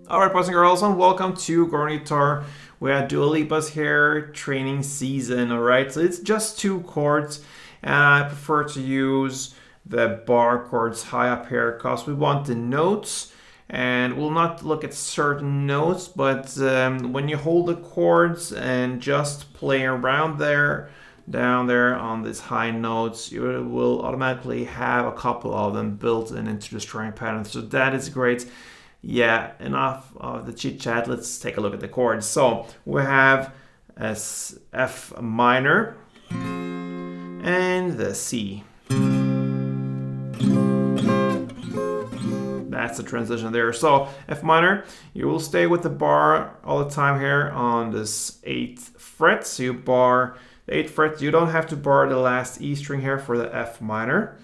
Alright, boys and girls, and welcome to Grown Guitar. We have Dua Lipa's hair training season, alright? So it's just 2 chords, and I prefer to use the bar chords high up here because we want the notes, and we'll not look at certain notes, but when you hold the chords and just play around there, down there on these high notes, you will automatically have a couple of them built into the string pattern. So that is great. Yeah, enough of the chit chat. Let's take a look at the chords. So we have a F minor and the C. That's the transition there. So F minor, you will stay with the bar all the time here on this 8th fret. So you bar the 8th fret. You don't have to bar the last E string here for the F minor.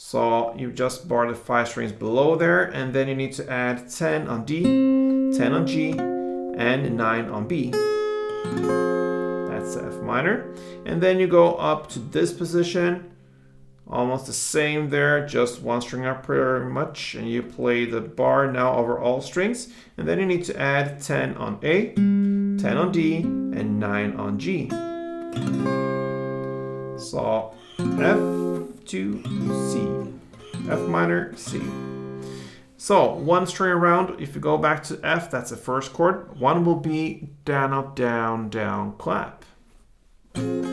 So you just bar the 5 strings below there, and then you need to add 10 on D, 10 on G, and 9 on B. That's F minor. And then you go up to this position, almost the same there, just 1 string up pretty much, and you play the bar now over all strings. And then you need to add 10 on A, 10 on D, and 9 on G. So F to C, F minor, C. So 1 string around, if you go back to F, that's the first chord. 1 will be down, up, down, down, clap. Down,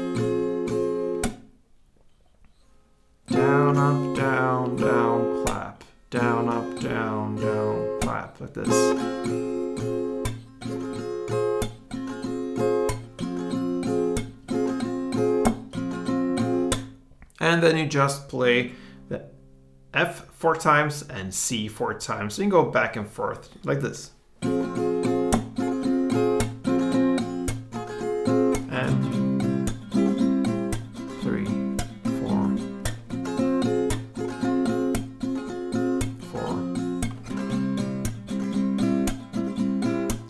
up, down, down, clap. Down, up, down, down, clap, like this. And then you just play the F 4 times and C 4 times. So you can go back and forth like this. And 3, 4, 4,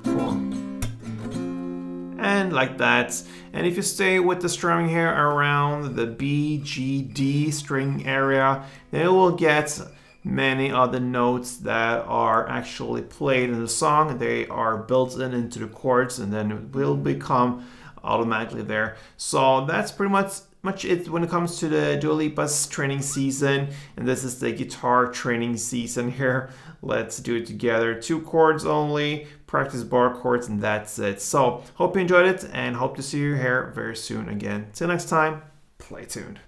4. And like that. And if you stay with the strumming here around the B, G, D string area, then you will get many other notes that are actually played in the song. They are built into the chords, and then it will become automatically there. So that's pretty much it when it comes to the Dua Lipa's training season, and this is the guitar training season here. Let's do it together. 2 chords only, practice bar chords, and that's it. So hope you enjoyed it, and hope to see you here very soon again. Till next time, play tuned.